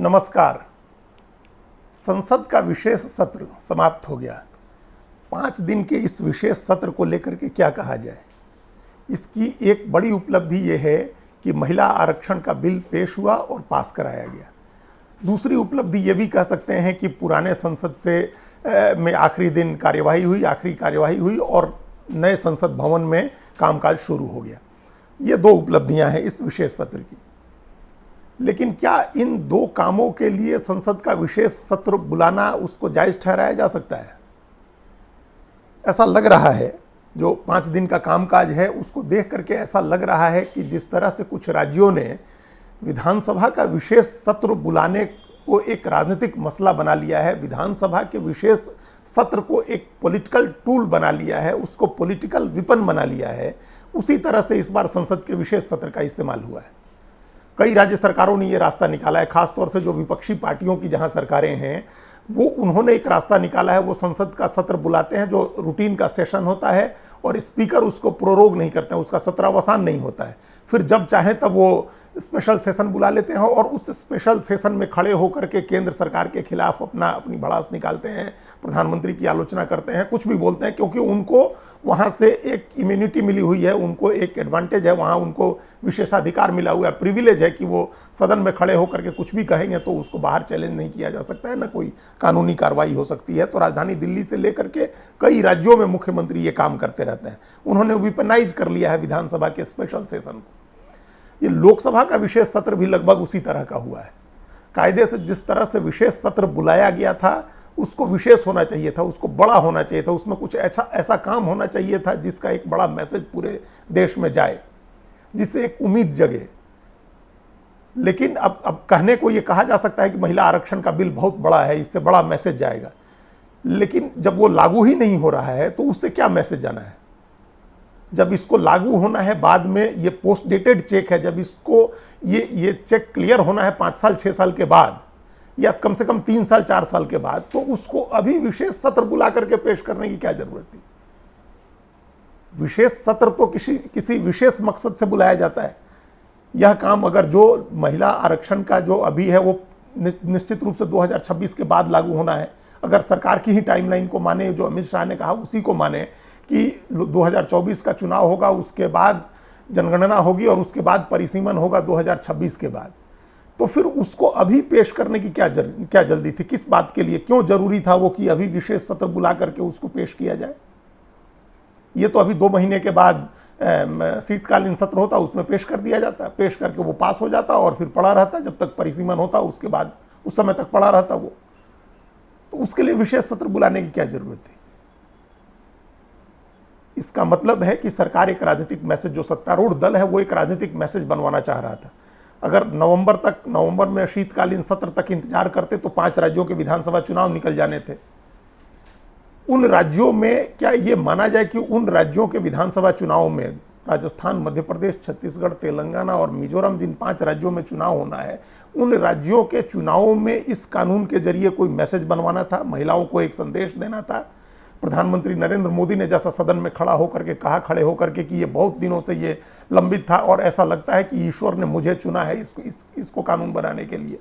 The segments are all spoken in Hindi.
नमस्कार। संसद का विशेष सत्र समाप्त हो गया। 5 दिन के इस विशेष सत्र को लेकर के क्या कहा जाए। इसकी एक बड़ी उपलब्धि ये है कि महिला आरक्षण का बिल पेश हुआ और पास कराया गया। दूसरी उपलब्धि ये भी कह सकते हैं कि पुराने संसद से में आखिरी दिन आखिरी कार्यवाही हुई और नए संसद भवन में कामकाज शुरू हो गया। ये 2 उपलब्धियां हैं इस विशेष सत्र की। लेकिन क्या इन 2 कामों के लिए संसद का विशेष सत्र बुलाना उसको जायज ठहराया जा सकता है? ऐसा लग रहा है, जो 5 दिन का कामकाज है उसको देख करके ऐसा लग रहा है कि जिस तरह से कुछ राज्यों ने विधानसभा का विशेष सत्र बुलाने को एक राजनीतिक मसला बना लिया है, विधानसभा के विशेष सत्र को एक पॉलिटिकल टूल बना लिया है, उसको पॉलिटिकल विपन बना लिया है, उसी तरह से इस बार संसद के विशेष सत्र का इस्तेमाल हुआ है। कई राज्य सरकारों ने ये रास्ता निकाला है, खासतौर से जो विपक्षी पार्टियों की जहां सरकारें हैं उन्होंने एक रास्ता निकाला है। वो संसद का सत्र बुलाते हैं जो रूटीन का सेशन होता है और स्पीकर उसको प्रोरोग नहीं करते हैं, उसका सत्रावसान नहीं होता है। फिर जब चाहें तब वो स्पेशल सेशन बुला लेते हैं और उस स्पेशल सेशन में खड़े होकर के केंद्र सरकार के खिलाफ अपनी भड़ास निकालते हैं, प्रधानमंत्री की आलोचना करते हैं, कुछ भी बोलते हैं, क्योंकि उनको वहाँ से एक इम्यूनिटी मिली हुई है, उनको एक एडवांटेज है, वहाँ उनको विशेषाधिकार मिला हुआ है, प्रिविलेज है कि वो सदन में खड़े होकर के कुछ भी कहेंगे तो उसको बाहर चैलेंज नहीं किया जा सकता है, न कोई कानूनी कार्रवाई हो सकती है। तो राजधानी दिल्ली से लेकर के कई राज्यों में मुख्यमंत्री ये काम करते रहते हैं। उन्होंने विपनाइज कर लिया है विधानसभा के स्पेशल सेशन को। ये लोकसभा का विशेष सत्र भी लगभग उसी तरह का हुआ है। कायदे से जिस तरह से विशेष सत्र बुलाया गया था उसको विशेष होना चाहिए था, उसको बड़ा होना चाहिए था, उसमें कुछ ऐसा काम होना चाहिए था जिसका एक बड़ा मैसेज पूरे देश में जाए, जिससे एक उम्मीद जगे। लेकिन अब कहने को ये कहा जा सकता है कि महिला आरक्षण का बिल बहुत बड़ा है, इससे बड़ा मैसेज जाएगा, लेकिन जब वो लागू ही नहीं हो रहा है तो उससे क्या मैसेज जाना है। जब इसको लागू होना है बाद में, ये पोस्ट डेटेड चेक है, जब इसको ये चेक क्लियर होना है 5 साल 6 साल के बाद या कम से कम 3 साल 4 साल के बाद, तो उसको अभी विशेष सत्र बुला करके पेश करने की क्या जरूरत थी। विशेष सत्र तो किसी विशेष मकसद से बुलाया जाता है। यह काम अगर जो महिला आरक्षण का जो अभी है वो निश्चित रूप से 2026 के बाद लागू होना है, अगर सरकार की ही टाइमलाइन को माने, जो अमित शाह ने कहा उसी को माने कि 2024 का चुनाव होगा, उसके बाद जनगणना होगी और उसके बाद परिसीमन होगा 2026 के बाद, तो फिर उसको अभी पेश करने की क्या जल्दी थी, किस बात के लिए, क्यों जरूरी था वो कि अभी विशेष सत्र बुला करके उसको पेश किया जाए। ये तो अभी 2 महीने के बाद शीतकालीन सत्र होता उसमें पेश कर दिया जाता, पेश करके वो पास हो जाता और फिर पड़ा रहता जब तक परिसीमन होता, उसके बाद उस समय तक पड़ा रहता वो। तो उसके लिए विशेष सत्र बुलाने की क्या जरूरत थी। इसका मतलब है कि सरकार एक राजनीतिक मैसेज, जो सत्तारूढ़ दल है वो एक राजनीतिक मैसेज बनवाना चाह रहा था। अगर नवंबर में शीतकालीन सत्र तक इंतजार करते तो 5 राज्यों के विधानसभा चुनाव निकल जाने थे। उन राज्यों में क्या ये माना जाए कि उन राज्यों के विधानसभा चुनाव में, राजस्थान, मध्य प्रदेश, छत्तीसगढ़, तेलंगाना और मिजोरम, जिन 5 राज्यों में चुनाव होना है, उन राज्यों के चुनावों में इस कानून के जरिए कोई मैसेज बनवाना था, महिलाओं को एक संदेश देना था। प्रधानमंत्री नरेंद्र मोदी ने जैसा सदन में खड़े होकर के कि ये बहुत दिनों से ये लंबित था और ऐसा लगता है कि ईश्वर ने मुझे चुना है इसको कानून बनाने के लिए।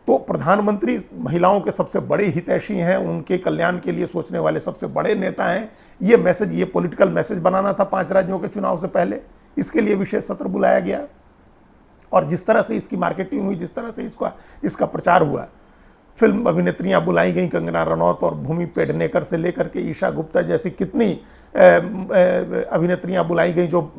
तो प्रधानमंत्री महिलाओं के सबसे बड़े हितैषी हैं, उनके कल्याण के लिए सोचने वाले सबसे बड़े नेता हैं। ये मैसेज, ये पॉलिटिकल मैसेज बनाना था 5 राज्यों के चुनाव से पहले, इसके लिए विशेष सत्र बुलाया गया। और जिस तरह से इसकी मार्केटिंग हुई, जिस तरह से इसका प्रचार हुआ, फिल्म अभिनेत्रियां बुलाई गई, कंगना रनौत और भूमि पेडनेकर से लेकर के ईशा गुप्ता जैसी कितनी अभिनेत्रियां बुलाई गई, जो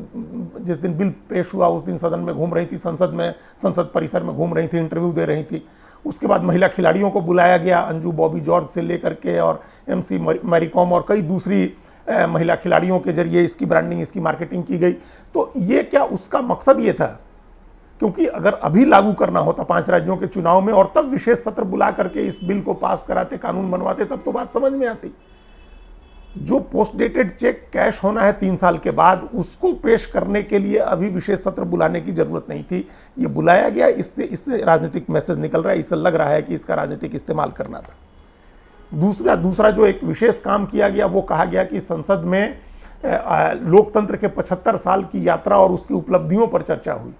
जिस दिन बिल पेश हुआ उस दिन सदन में घूम रही थी, संसद परिसर में घूम रही थी, इंटरव्यू दे रही थी। उसके बाद महिला खिलाड़ियों को बुलाया गया, अंजू बॉबी जॉर्ज से लेकर के और MC मैरी कॉम और कई दूसरी महिला खिलाड़ियों के जरिए इसकी ब्रांडिंग, इसकी मार्केटिंग की गई। तो ये क्या उसका मकसद ये था? क्योंकि अगर अभी लागू करना होता 5 राज्यों के चुनाव में और तब विशेष सत्र बुला करके इस बिल को पास कराते, कानून बनवाते, तब तो बात समझ में आती। जो पोस्ट डेटेड चेक कैश होना है 3 साल के बाद, उसको पेश करने के लिए अभी विशेष सत्र बुलाने की जरूरत नहीं थी। ये बुलाया गया, इससे राजनीतिक मैसेज निकल रहा है, इससे लग रहा है कि इसका राजनीतिक इस्तेमाल करना था। दूसरा जो एक विशेष काम किया गया, वो कहा गया कि संसद में लोकतंत्र के 75 साल की यात्रा और उसकी उपलब्धियों पर चर्चा हुई।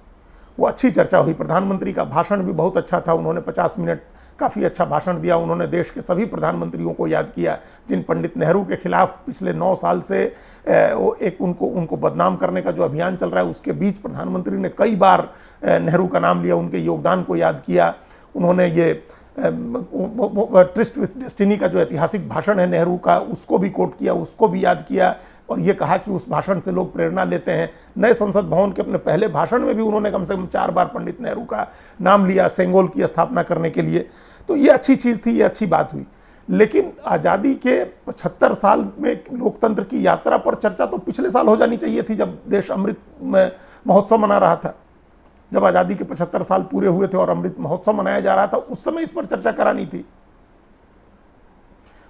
वो अच्छी चर्चा हुई। प्रधानमंत्री का भाषण भी बहुत अच्छा था, उन्होंने 50 मिनट काफ़ी अच्छा भाषण दिया। उन्होंने देश के सभी प्रधानमंत्रियों को याद किया जिन पंडित नेहरू के खिलाफ पिछले 9 साल से वो एक उनको बदनाम करने का जो अभियान चल रहा है, उसके बीच प्रधानमंत्री ने कई बार नेहरू का नाम लिया, उनके योगदान को याद किया। उन्होंने ये ट्रिस्ट विथ डेस्टिनी का जो ऐतिहासिक भाषण है नेहरू का, उसको भी कोट किया, उसको भी याद किया और ये कहा कि उस भाषण से लोग प्रेरणा लेते हैं। नए संसद भवन के अपने पहले भाषण में भी उन्होंने कम से कम 4 बार पंडित नेहरू का नाम लिया सेंगोल की स्थापना करने के लिए। तो ये अच्छी चीज़ थी, ये अच्छी बात हुई। लेकिन आज़ादी के 75 साल में लोकतंत्र की यात्रा पर चर्चा तो पिछले साल हो जानी चाहिए थी, जब देश अमृत महोत्सव मना रहा था। जब आज़ादी के 75 साल पूरे हुए थे और अमृत महोत्सव मनाया जा रहा था, उस समय इस पर चर्चा करानी थी।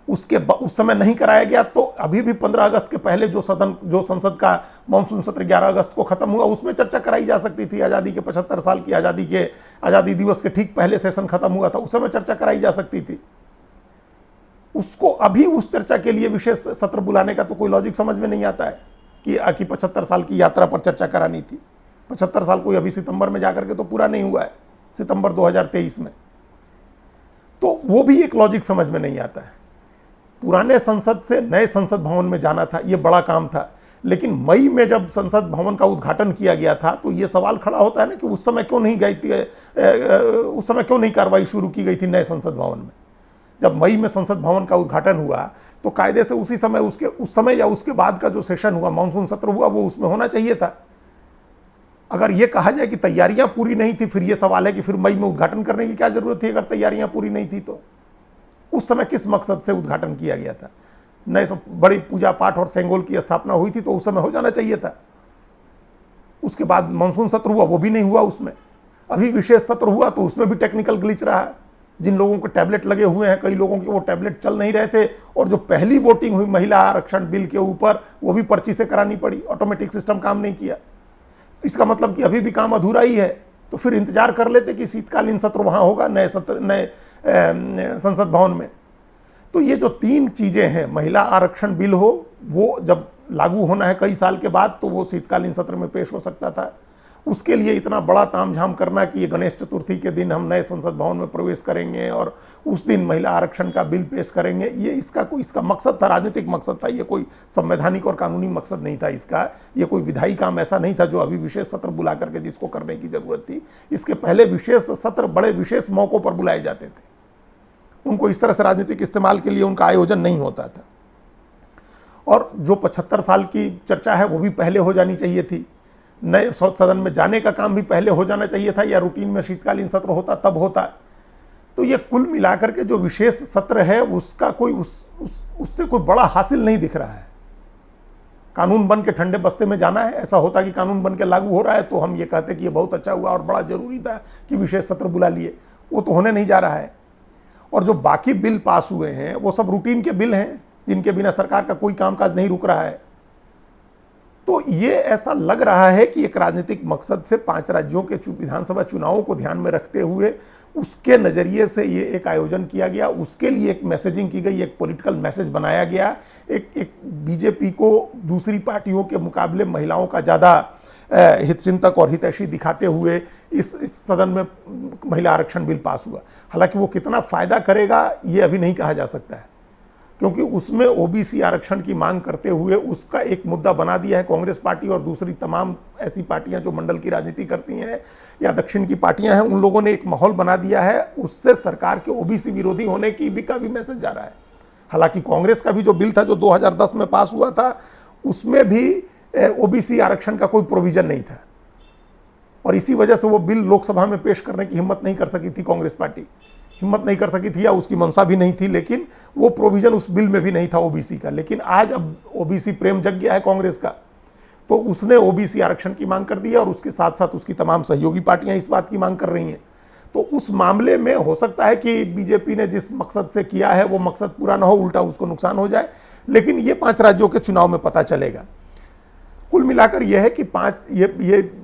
उस समय नहीं कराया गया तो अभी भी 15 अगस्त के पहले जो संसद का मानसून सत्र 11 अगस्त को खत्म हुआ, उसमें चर्चा कराई जा सकती थी। आज़ादी के 75 साल की आज़ादी दिवस के ठीक पहले सेशन खत्म हुआ था, उस समय चर्चा कराई जा सकती थी। उसको अभी उस चर्चा के लिए विशेष सत्र बुलाने का तो कोई लॉजिक समझ में नहीं आता है कि 75 साल की यात्रा पर चर्चा करानी थी। 75 साल कोई अभी सितंबर में जाकर के तो पूरा नहीं हुआ है, सितंबर 2023 में। तो वो भी एक लॉजिक समझ में नहीं आता है। पुराने संसद से नए संसद भवन में जाना था, ये बड़ा काम था। लेकिन मई में जब संसद भवन का उद्घाटन किया गया था तो ये सवाल खड़ा होता है ना कि उस समय क्यों नहीं कार्रवाई शुरू की गई थी नए संसद भवन में। जब मई में संसद भवन का उद्घाटन हुआ तो कायदे से उसी समय उस समय या उसके बाद का जो सेशन हुआ, मानसून सत्र हुआ, वो उसमें होना चाहिए था। अगर ये कहा जाए कि तैयारियां पूरी नहीं थी, फिर ये सवाल है कि फिर मई में उद्घाटन करने की क्या जरूरत थी अगर तैयारियां पूरी नहीं थी तो। उस समय किस मकसद से उद्घाटन किया गया था? नए बड़ी पूजा पाठ और सेंगोल की स्थापना हुई थी तो उस समय हो जाना चाहिए था। उसके बाद मानसून सत्र हुआ, वो भी नहीं हुआ उसमें। अभी विशेष सत्र हुआ तो उसमें भी टेक्निकल ग्लिच रहा। जिन लोगों को टैबलेट लगे हुए हैं, कई लोगों के वो टैबलेट चल नहीं रहे थे, और जो पहली वोटिंग हुई महिला आरक्षण बिल के ऊपर, वो भी पर्ची से करानी पड़ी, ऑटोमेटिक सिस्टम काम नहीं किया। इसका मतलब कि अभी भी काम अधूरा ही है। तो फिर इंतजार कर लेते कि शीतकालीन सत्र वहाँ होगा नए संसद भवन में। तो ये जो 3 चीज़ें हैं, महिला आरक्षण बिल हो, वो जब लागू होना है कई साल के बाद, तो वो शीतकालीन सत्र में पेश हो सकता था। उसके लिए इतना बड़ा तामझाम करना कि ये गणेश चतुर्थी के दिन हम नए संसद भवन में प्रवेश करेंगे और उस दिन महिला आरक्षण का बिल पेश करेंगे, ये इसका मकसद था, राजनीतिक मकसद था। ये कोई संवैधानिक और कानूनी मकसद नहीं था इसका। ये कोई विधायी काम ऐसा नहीं था जो अभी विशेष सत्र बुला करके जिसको करने की जरूरत थी। इसके पहले विशेष सत्र बड़े विशेष मौक़ों पर बुलाए जाते थे, उनको इस तरह से राजनीतिक इस्तेमाल के लिए उनका आयोजन नहीं होता था। और जो 75 साल की चर्चा है वो भी पहले हो जानी चाहिए थी। नए सदन में जाने का काम भी पहले हो जाना चाहिए था, या रूटीन में शीतकालीन सत्र होता तब होता। तो ये कुल मिलाकर के जो विशेष सत्र है उसका कोई उससे कोई बड़ा हासिल नहीं दिख रहा है। कानून बन के ठंडे बस्ते में जाना है। ऐसा होता कि कानून बन के लागू हो रहा है तो हम ये कहते कि ये बहुत अच्छा हुआ और बड़ा जरूरी था कि विशेष सत्र बुला लिए। वो तो होने नहीं जा रहा है। और जो बाकी बिल पास हुए हैं वो सब रूटीन के बिल हैं जिनके बिना सरकार का कोई कामकाज नहीं रुक रहा है। तो ये ऐसा लग रहा है कि एक राजनीतिक मकसद से 5 राज्यों के विधानसभा चुनावों को ध्यान में रखते हुए उसके नज़रिए से ये एक आयोजन किया गया, उसके लिए एक मैसेजिंग की गई, एक पॉलिटिकल मैसेज बनाया गया। एक बीजेपी को दूसरी पार्टियों के मुकाबले महिलाओं का ज़्यादा हितचिंतक और हितैषी दिखाते हुए इस सदन में महिला आरक्षण बिल पास हुआ। हालांकि वो कितना फ़ायदा करेगा ये अभी नहीं कहा जा सकता है, क्योंकि उसमें ओबीसी आरक्षण की मांग करते हुए उसका एक मुद्दा बना दिया है कांग्रेस पार्टी और दूसरी तमाम ऐसी पार्टियां जो मंडल की राजनीति करती हैं या दक्षिण की पार्टियां हैं, उन लोगों ने एक माहौल बना दिया है। उससे सरकार के ओबीसी विरोधी होने की भी मैसेज जा रहा है। हालांकि कांग्रेस का भी जो बिल था जो 2010 में पास हुआ था उसमें भी ओबीसी आरक्षण का कोई प्रोविजन नहीं था, और इसी वजह से वो बिल लोकसभा में पेश करने की हिम्मत नहीं कर सकी थी कांग्रेस पार्टी, हिम्मत नहीं कर सकी थी या उसकी मंशा भी नहीं थी। लेकिन वो प्रोविजन उस बिल में भी नहीं था ओबीसी का। लेकिन आज अब ओबीसी प्रेम जग गया है कांग्रेस का, तो उसने ओबीसी आरक्षण की मांग कर दी है और उसके साथ साथ उसकी तमाम सहयोगी पार्टियां इस बात की मांग कर रही हैं। तो उस मामले में हो सकता है कि बीजेपी ने जिस मकसद से किया है वो मकसद पूरा ना हो, उल्टा उसको नुकसान हो जाए। लेकिन ये 5 राज्यों के चुनाव में पता चलेगा। कुल मिलाकर यह है कि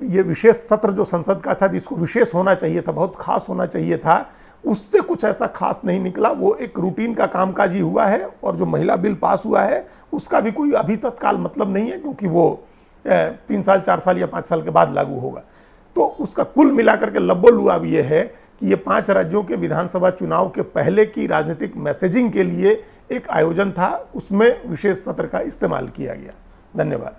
ये विशेष सत्र जो संसद का था, जिसको विशेष होना चाहिए था, बहुत खास होना चाहिए था, उससे कुछ ऐसा खास नहीं निकला। वो एक रूटीन का कामकाज ही हुआ है। और जो महिला बिल पास हुआ है उसका भी कोई अभी तत्काल मतलब नहीं है, क्योंकि वो 3 साल 4 साल या 5 साल के बाद लागू होगा। तो उसका कुल मिलाकर के लब्बो-लुआब ये है कि ये 5 राज्यों के विधानसभा चुनाव के पहले की राजनीतिक मैसेजिंग के लिए एक आयोजन था, उसमें विशेष सत्र का इस्तेमाल किया गया। धन्यवाद।